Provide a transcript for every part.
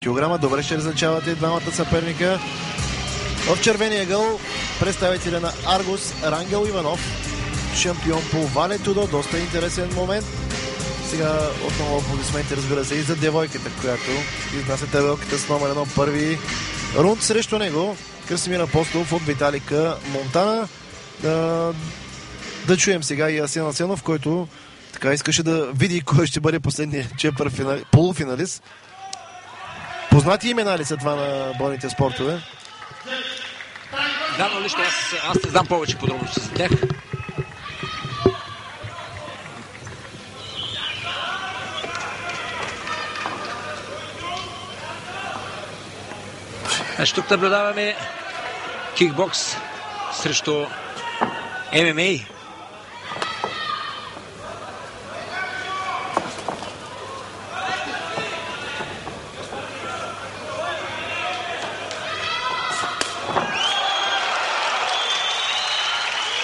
кг. Добре ще различавате двамата съперника. В червения гъл представителя на Аргус Рангел Иванов, шампион по валетудо. Доста интересен момент. Сега отново аплодисменти, разбира се, и за девойката, която изнася табелката с номер 1 първи рунд срещу него. Красимир Апостолов от Виталика Монтана. Да чуем сега и Асен Асенов, който така искаше да види кой ще бъде последният полуфиналист. Познати имена ли са това на бойните спортове? Да, но лично аз не знам повече подробности за тях. Тук наблюдаваме кикбокс срещу ММА.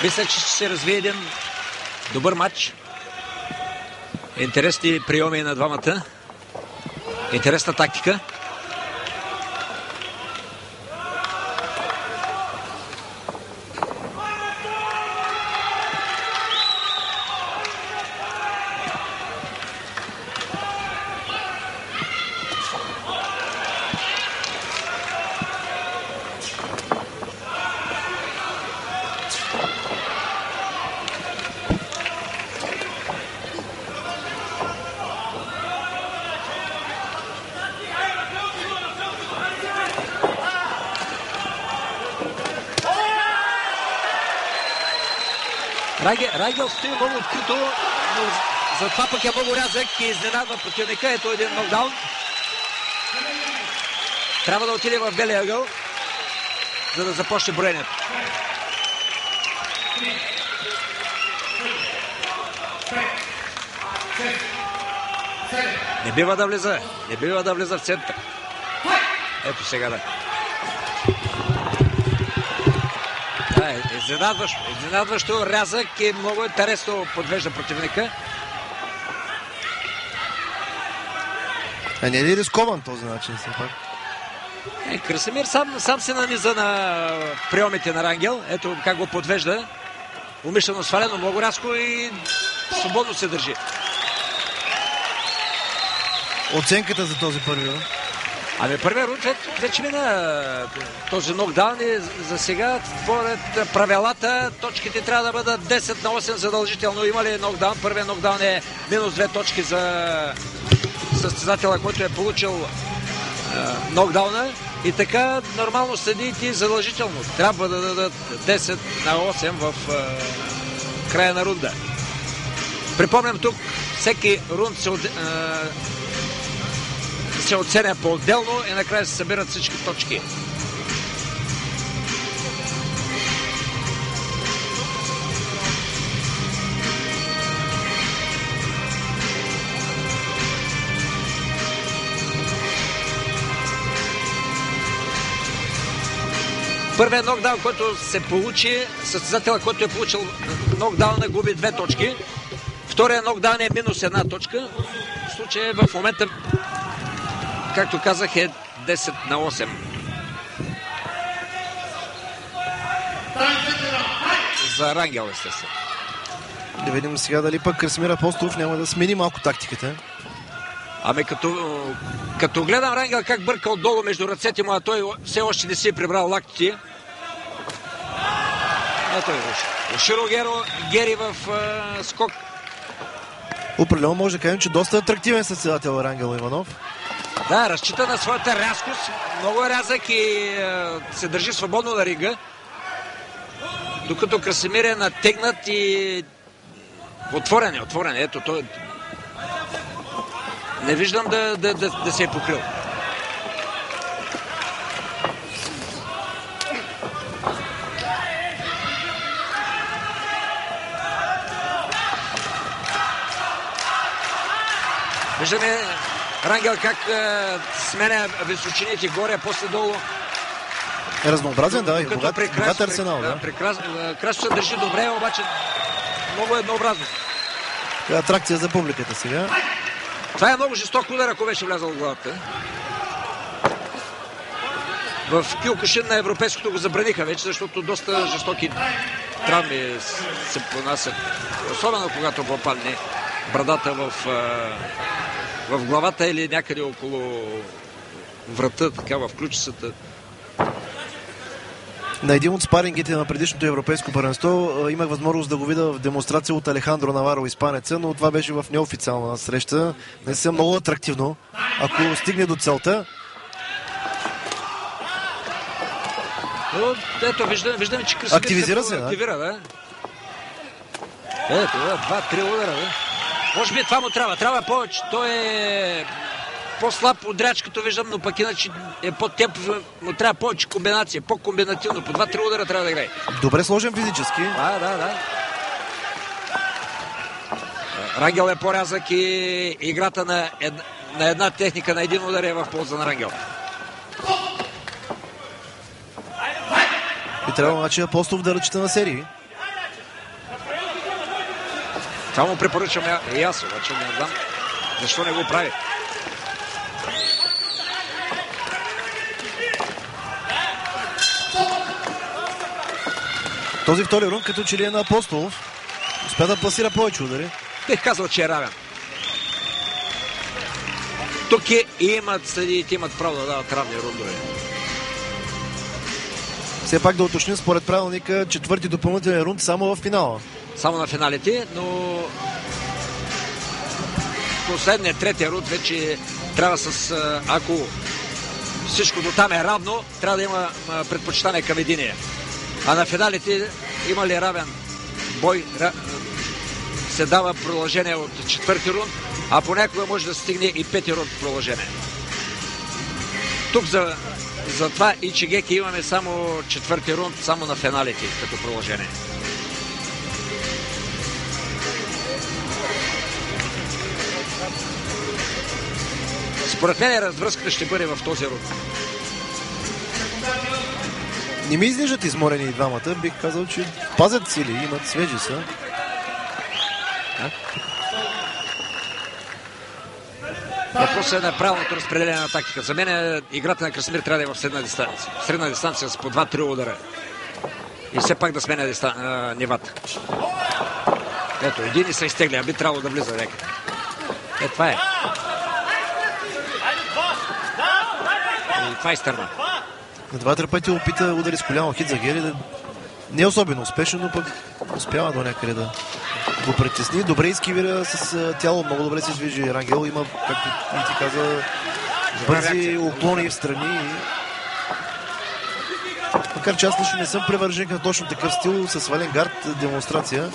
Мисля, че ще се развие един добър матч. Интересни приеми на двамата. Интересна тактика. Рангел стои много открито, но затова пък е много рязък и изненадва противника. Ето един нокдаун. Трябва да отиде в белия ъгъл, за да започне броенето. Не бива да влиза. Не бива да влиза в център. Ето сега да. Изненадващо рязък и много интересно подвежда противника. А не е ли рискован този начин? Красимир сам се наниза на приемите на Рангел. Ето как го подвежда. Умишлено свалено, много рязко и свободно се държи. Оценката за този първи рунд? Първият рунд вече мина този нокдаун и за сега, според правилата, точките трябва да бъдат 10-8 задължително. Има ли нокдаун? Първият нокдаун е минус 2 точки за състезателя, който е получил нокдауна. И така нормално съдиите задължително трябва да дадат 10-8 в края на рунда. Припомням, тук всеки рунд се оценя по-отделно и накрая се събират всички точки. Първият нокдаун, който се получи, състезателя, който е получил нокдауна, губи 2 точки. Втория нокдаун е минус 1 точка. В случая в момента, както казах, е 10-8. За Рангел, естествено. Да видим сега дали пък Красимир Апостолов няма да смени малко тактиката. Като гледам Рангел как бърка отдолу между ръцете му, а той все още не си е прибрал лактите. Ето е Оширо Гери в скок. Определено може да кажем, че доста атрактивен състезател Рангел Иванов. Да, разчита на своята рязкост. Много е рязък и се държи свободно на ринга. Докато Красимир е натегнат и отворен. Ето той. Не виждам да се е покрил. Виждаме Рангел как сменя височините горе, после долу. Разнообразен, да, и богат арсенал. Да. Красно се държи добре, обаче много еднообразно. Атракция за публиката сега. Това е много жесток удар, ако беше влязъл в главата. В Киокушин на европейското го забраниха вече, защото доста жестоки травми се понасят. Особено когато попадне брадата в главата или някъде около врата, така в ключицата. На един от спарингите на предишното европейско първенство имах възможност да го видя в демонстрация от Алехандро Наваро, испанеца, но това беше в неофициална среща. Не са много атрактивно, ако стигне до целта. Ето, виждаме, че Красимир активизира се, активира, да. Ето, 2-3 удара, да. Може би това му трябва. Трябва повече. Той е по-слаб от дряч, като виждам, но пък иначе е по-темп, му трябва повече комбинация, по-комбинативно. По 2-3 удара трябва да играе. Добре сложен физически. Да. Рангел е по-рязък и играта на една техника, на един удар е в полза на Рангел. И трябва значи Апостолов да ръчета на серии. Това му препоръчвам и аз, обаче не знам защо не го прави. Този втори рунд като че ли е на Апостолов. Успя да пласира повече удари. Бих казал, че е равен. Тук съдиите имат право да дават равни рундове. Все пак да уточним, според правилника, четвърти допълнителен рунд само в финала. Само на финалите, но последният, третия рунд вече трябва ако всичко до там е равно, трябва да има предпочитание към единия. А на финалите има ли равен бой, се дава продължение от четвърти рунд, а понякога може да стигне и пети рунд продължение. Тук за това и Чигеки имаме само четвърти рунд, само на финалите като продължение. Според мен развръзката ще бъде в този рунд. Не ми изглеждат изморени и двамата. Бих казал, че пазят сили, имат свежи са. Въпросът е на правилното разпределение на тактика. За мен играта на Красимир трябва да е в средна дистанция с по 2-3 удара. И все пак да сменя нивата. Ето, един и се изтегля, а би трябвало да влиза някъде. Това е. И това е изтърна. На 2-3 пъти опита удари с коляно хит за Гери. Не е особено успешно, но пък успява до някъде да го притесни. Добре изкивира с тяло, много добре се движи Рангел. Има, както и ти каза, бързи уклони в страни. Макар че аз лично не съм привърженик на точно такъв стил, с свален гард, демонстрация.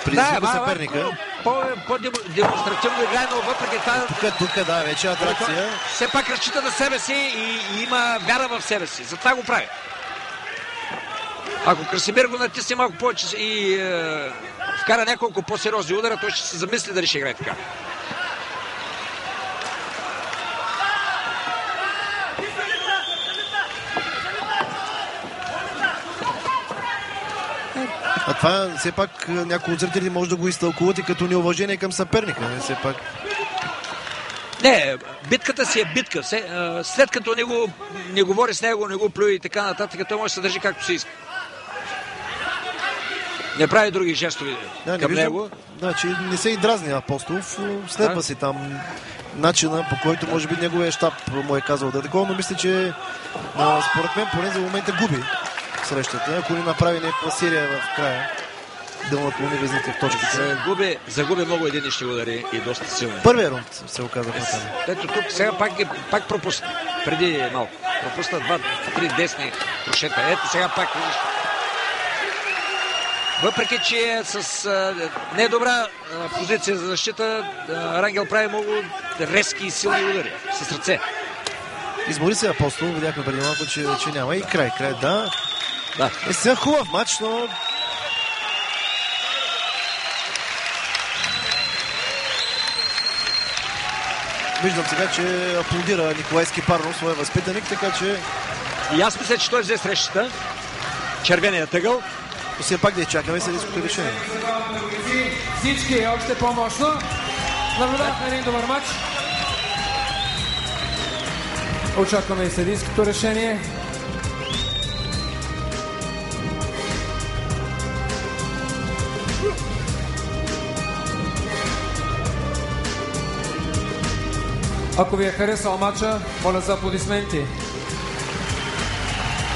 Предизвика съперника. По-демонстративно играе, но въпреки това... Тук, да, вече атракция. Все пак разчита на себе си и има вяра в себе си. Затова го прави. Ако Красимир го натисне малко повече и вкара няколко по-сериозни удара, той ще се замисли дали ще играе така. А това все пак някои от зрители може да го изтълкуват и като неуважение към съперника. Не, все пак. Не, битката си е битка. След като не говори с него, не го плюе и така нататък, той може да се държи както си иска. Не прави други жестове към него. Значи не се и дразни Апостолов. Следва си там начина, по който може би неговия щаб му е казал да такова, но мисля, че според мен поне за момента губи срещата, ако не направи някаква серия в края да му отклони везните в точките. Загуби много единични удари и доста силно. Първият рунд се оказа на това. Ето тук сега пак пропусна. Преди малко. Пропусна 2-3 десни крошета. Ето сега пак. Въпреки че е с недобра позиция за защита, Рангел прави много резки и силни удари с ръце. Измори се Апостол, видяхме преди малко, че няма и край, да. Е сега хубав матч, но виждам сега, че аплодира Николай Скипарнов, своя възпитаник, така че... И аз мисля, че той взе срещата. Червеният ъгъл. Все пак да изчакаме съдийското решение. Всички още по-мощно. Наблюдавахме един добър матч. Очакваме и съдийското решение. Ако ви е харесал матча, моля за аплодисменти.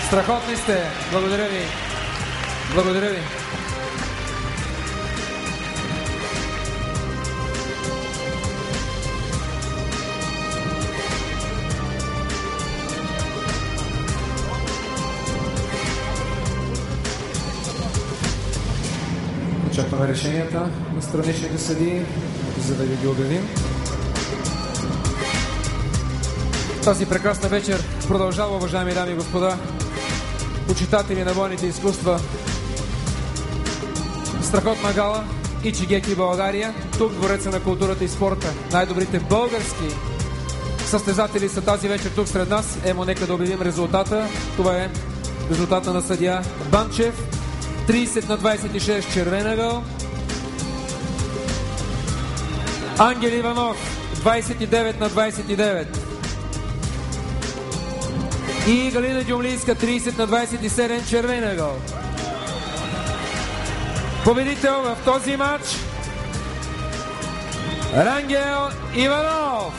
Страхотни сте! Благодаря ви! Благодаря ви! Очакваме решенията на страничните съдии, за да ви ги обявим. Тази прекрасна вечер продължава, уважаеми дами и господа, почитатели на бойните изкуства. Страхотна гала Ичигеки България, тук в Двореца на културата и спорта. Най-добрите български състезатели са тази вечер тук сред нас. Емо, нека да обявим резултата. Това е резултата на съдия Банчев. 30-26 червен ъгъл. Ангел Иванов 29-29. И Галина Дюмлийска 30-27 червен ъгъл. Победител в този матч Рангел Иванов.